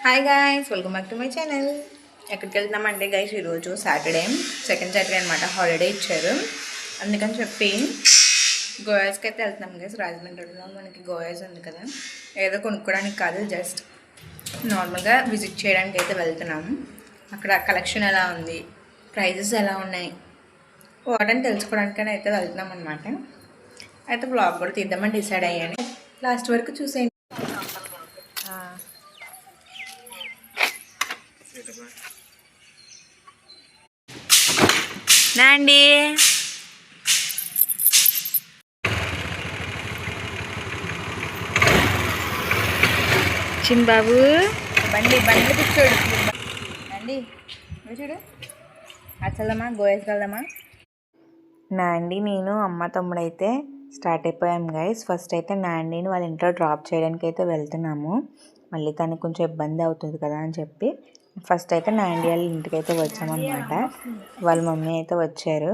Hi guys, welcome back to my channel. ఎక్కడికి వెళ్తున్నామంటే guys ఈరోజు second Saturday అనమాట. Holiday ఇచ్చారు, అందుకని చెప్పి గోయాస్కి అయితే వెళ్తున్నాం గైస్. రాజమండ్రిలో మనకి గోయాస్ ఉంది కదా, ఏదో కొనుక్కోవడానికి కాదు, జస్ట్ నార్మల్గా విజిట్ చేయడానికి అయితే వెళ్తున్నాము. అక్కడ కలెక్షన్ ఎలా ఉంది, ప్రైజెస్ ఎలా ఉన్నాయి వాటిని తెలుసుకోవడానికని అయితే వెళ్తున్నాం అనమాట. అయితే బ్లాగ్ కూడా తీద్దామని డిసైడ్ అయ్యాను. లాస్ట్ వరకు చూసేయండి. నాండి చిన్ బాబు బండి కూర్చోడు అండి, చూడు అసలమ్మా గోయాస్కి వెళ్దామా. నాండి నేను అమ్మ తమ్ముడు అయితే స్టార్ట్ అయిపోయాం గైస్. ఫస్ట్ అయితే నాండిని వాళ్ళ ఇంట్లో డ్రాప్ చేయడానికి అయితే వెళ్తున్నాము. మళ్ళీ తనకు కొంచెం ఇబ్బంది అవుతుంది కదా అని చెప్పి ఫస్ట్ అయితే నాండి వాళ్ళ ఇంటికి అయితే వచ్చామన్నమాట. వాళ్ళ మమ్మీ అయితే వచ్చారు.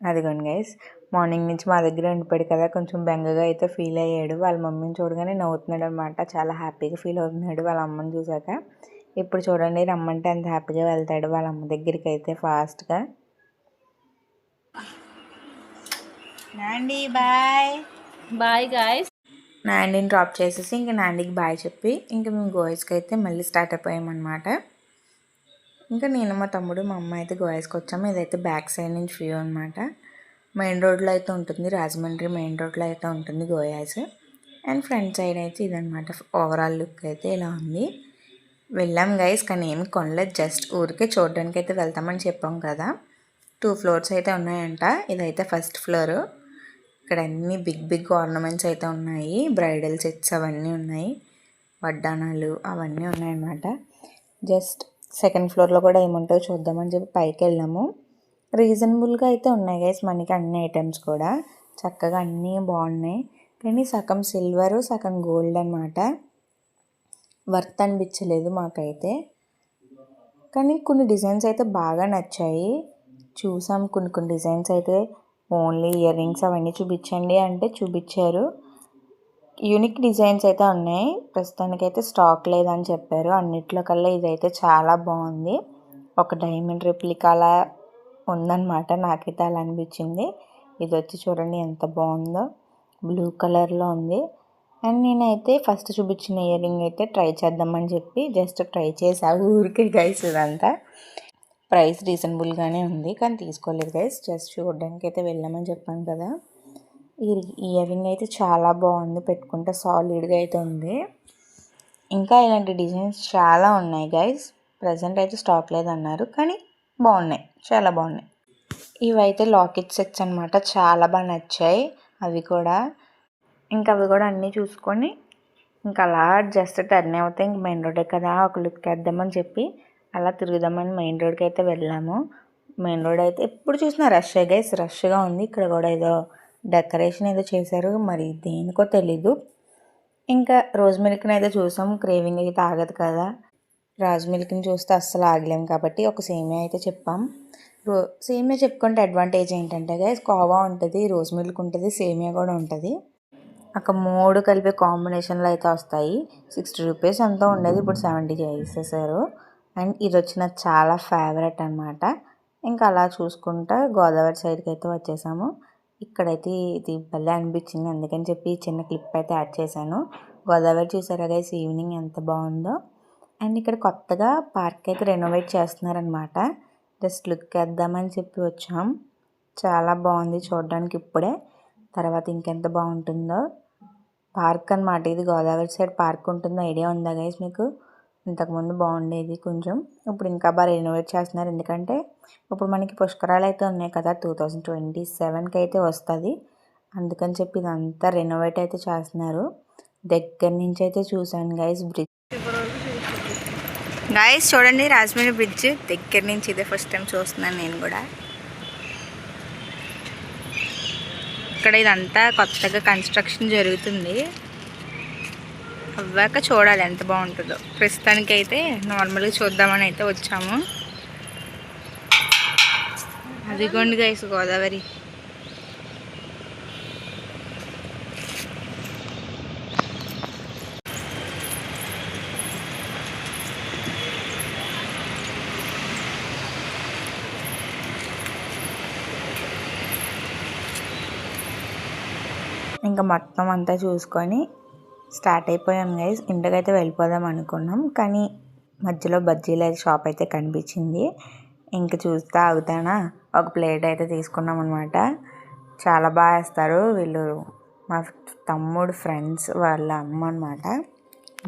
అదిగోండి గైస్, మార్నింగ్ నుంచి మా దగ్గర ఉండిపోయాడు కదా, కొంచెం బెంగగా అయితే ఫీల్ అయ్యాడు. వాళ్ళ మమ్మీని చూడగానే నవ్వుతున్నాడు అనమాట. చాలా హ్యాపీగా ఫీల్ అవుతున్నాడు వాళ్ళ అమ్మని చూసాక. ఇప్పుడు చూడండి, రమ్మంటే అంత హ్యాపీగా వెళ్తాడు వాళ్ళ అమ్మ దగ్గరికి అయితే ఫాస్ట్గా. నాండి బాయ్ బాయ్ గాయస్. నాండిని డ్రాప్ చేసేసి ఇంకా నాండికి బాయ్ చెప్పి ఇంకా మేము గోయాస్కి అయితే మళ్ళీ స్టార్ట్ అయిపోయామన్నమాట. ఇంకా నేను మా తమ్ముడు మా అమ్మ అయితే గోయాస్కి వచ్చాము. ఇదైతే బ్యాక్ సైడ్ నుంచి వ్యూ అనమాట. మెయిన్ రోడ్లో అయితే ఉంటుంది, రాజమండ్రి మెయిన్ రోడ్లో అయితే ఉంటుంది గోయాస్. అండ్ ఫ్రంట్ సైడ్ అయితే ఇదనమాట. ఓవరాల్ లుక్ అయితే ఇలా ఉంది. వెళ్ళాం గైస్, కానీ ఏమి కొనలేదు, జస్ట్ ఊరికే చూడడానికి అయితే వెళ్తామని చెప్పాం కదా. 2 floors అయితే ఉన్నాయంట. ఇదైతే ఫస్ట్ ఫ్లోర్. ఇక్కడ అన్ని బిగ్ ఆర్నమెంట్స్ అయితే ఉన్నాయి, బ్రైడల్ సెట్స్ అవన్నీ ఉన్నాయి, వడ్డానాలు అవన్నీ ఉన్నాయన్నమాట. జస్ట్ సెకండ్ ఫ్లోర్లో కూడా ఏముంటాయో చూద్దామని చెప్పి పైకి వెళ్ళాము. రీజనబుల్గా అయితే ఉన్నాయి గైస్ మనకి అన్ని ఐటమ్స్ కూడా, చక్కగా అన్నీ బాగున్నాయి. కానీ సగం సిల్వరు సగం గోల్డ్ అనమాట. వర్త్ అనిపించలేదు మాకైతే. కానీ కొన్ని డిజైన్స్ అయితే బాగా నచ్చాయి. చూసాం కొన్ని డిజైన్స్ అయితే. ఓన్లీ ఇయర్ రింగ్స్ అవన్నీ చూపించండి అంటే చూపించారు. యూనిక్ డిజైన్స్ అయితే ఉన్నాయి. ప్రస్తుతానికైతే స్టాక్ లేదని చెప్పారు. అన్నిట్లో కల్లా ఇదైతే చాలా బాగుంది. ఒక డైమండ్ రెప్లికాలా ఉందన్నమాట, నాకైతే అలా అనిపించింది. ఇది వచ్చి చూడండి ఎంత బాగుందో, బ్లూ కలర్లో ఉంది. అండ్ నేనైతే ఫస్ట్ చూపించిన ఇయర్ రింగ్ అయితే ట్రై చేద్దామని చెప్పి జస్ట్ ట్రై చేసా ఊరికే గైస్. ఇదంతా ప్రైస్ రీజనబుల్గానే ఉంది, కానీ తీసుకోలేదు గైస్, జస్ట్ చూడడానికి అయితే వెళ్ళామని చెప్పాను కదా. ఈ ఇయర్ రింగ్ అయితే చాలా బాగుంది, పెట్టుకుంటే సాలిడ్గా అయితే ఉంది. ఇంకా ఇలాంటి డిజైన్స్ చాలా ఉన్నాయి గైస్. ప్రజెంట్ అయితే స్టాక్ లేదన్నారు, కానీ బాగున్నాయి, చాలా బాగున్నాయి. ఇవైతే లాకెట్ సెట్స్ అనమాట, చాలా బాగా నచ్చాయి అవి కూడా. ఇంకా అవి కూడా అన్నీ చూసుకొని ఇంకా అలా జస్ట్ టర్న్ అవుతే ఇంక మెయిన్ రోడే కదా, ఒక లుక్ వేద్దామని చెప్పి అలా తిరుగుదామని మెయిన్ రోడ్కి అయితే వెళ్ళాము. మెయిన్ రోడ్ అయితే ఎప్పుడు చూసినా రష్ గైస్, రష్గా ఉంది. ఇక్కడ కూడా ఏదో డెకరేషన్ ఏదో చేశారు, మరి దేనికో తెలీదు. ఇంకా రోజ్ మిల్క్ని అయితే చూసాం, క్రేవింగ్ అయితే ఆగదు కదా, రాజ్ మిల్క్ని చూస్తే అస్సలు ఆగలేము కాబట్టి ఒక సేమియా అయితే చెప్పాం. సేమియా చెప్పుకుంటే అడ్వాంటేజ్ ఏంటంటే గైస్, కోవా ఉంటుంది, రోజ్ మిల్క్ ఉంటుంది, సేమియా కూడా ఉంటుంది. అక్కడ 3 కలిపి కాంబినేషన్లో అయితే వస్తాయి. 60 రూపీస్ ఎంతో ఉండేది, ఇప్పుడు 70 చేసేసారు. అండ్ ఇది వచ్చిన చాలా ఫేవరెట్ అనమాట. ఇంకా అలా చూసుకుంటా గోదావరి సైడ్కి అయితే వచ్చేసాము. ఇక్కడైతే ఇది భలే అనిపించింది, అందుకని చెప్పి చిన్న క్లిప్ అయితే యాడ్ చేశాను. గోదావరి చూసారా గైస్, ఈవినింగ్ ఎంత బాగుందో. అండ్ ఇక్కడ కొత్తగా పార్క్ అయితే రెనోవేట్ చేస్తున్నారనమాట. జస్ట్ లుక్ వేద్దామని చెప్పి వచ్చాం. చాలా బాగుంది చూడడానికి ఇప్పుడే, తర్వాత ఇంకెంత బాగుంటుందో. పార్క్ అనమాట ఇది, గోదావరి సైడ్ పార్క్ ఉంటుందో ఐడియా ఉందా గైస్ మీకు? ఇంతకుముందు బాగుండేది కొంచెం, ఇప్పుడు ఇంకా బాగా రెనోవేట్ చేస్తున్నారు. ఎందుకంటే ఇప్పుడు మనకి పుష్కరాలు అయితే ఉన్నాయి కదా, 2027కి అయితే వస్తుంది. అందుకని చెప్పి ఇదంతా రెనోవేట్ అయితే చేస్తున్నారు. దగ్గర నుంచి అయితే చూసాను గైస్ బ్రిడ్జ్. గైస్ చూడండి, రాజమండ్రి బ్రిడ్జ్ దగ్గర నుంచి ఇదే ఫస్ట్ టైం చూస్తున్నాను నేను కూడా. ఇక్కడ ఇదంతా కొత్తగా కన్స్ట్రక్షన్ జరుగుతుంది, అవ్వాక చూడాలి ఎంత బాగుంటుందో. ప్రస్తుతానికి అయితే నార్మల్గా చూద్దామని అయితే వచ్చాము. అదిగోండి గైస్ గోదావరి. ఇంకా మొత్తం అంతా చూసుకొని స్టార్ట్ అయిపోయాం గైస్. ఇంటికైతే వెళ్ళిపోదాం అనుకున్నాం, కానీ మధ్యలో బజ్జీల షాప్ అయితే కనిపించింది. ఇంక చూస్తా ఆగుతానా, ఒక ప్లేట్ అయితే తీసుకున్నాం అనమాట. చాలా బాగా వేస్తారు వీళ్ళు, మా తమ్ముడు ఫ్రెండ్స్ వాళ్ళ అమ్మ అనమాట.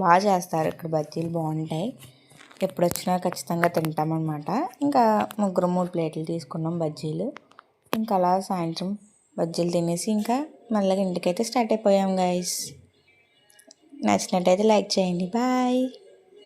బాగా చేస్తారు ఇక్కడ బజ్జీలు, బాగుంటాయి. ఎప్పుడు వచ్చినా ఖచ్చితంగా తింటామన్నమాట. ఇంకా 3 ప్లేట్లు తీసుకున్నాం బజ్జీలు. ఇంకా అలా సాయంత్రం బజ్జీలు తినేసి ఇంకా మళ్ళీ ఇంటికైతే స్టార్ట్ అయిపోయాం గైస్. నచ్చినట్టయితే లైక్ చేయండి. బాయ్.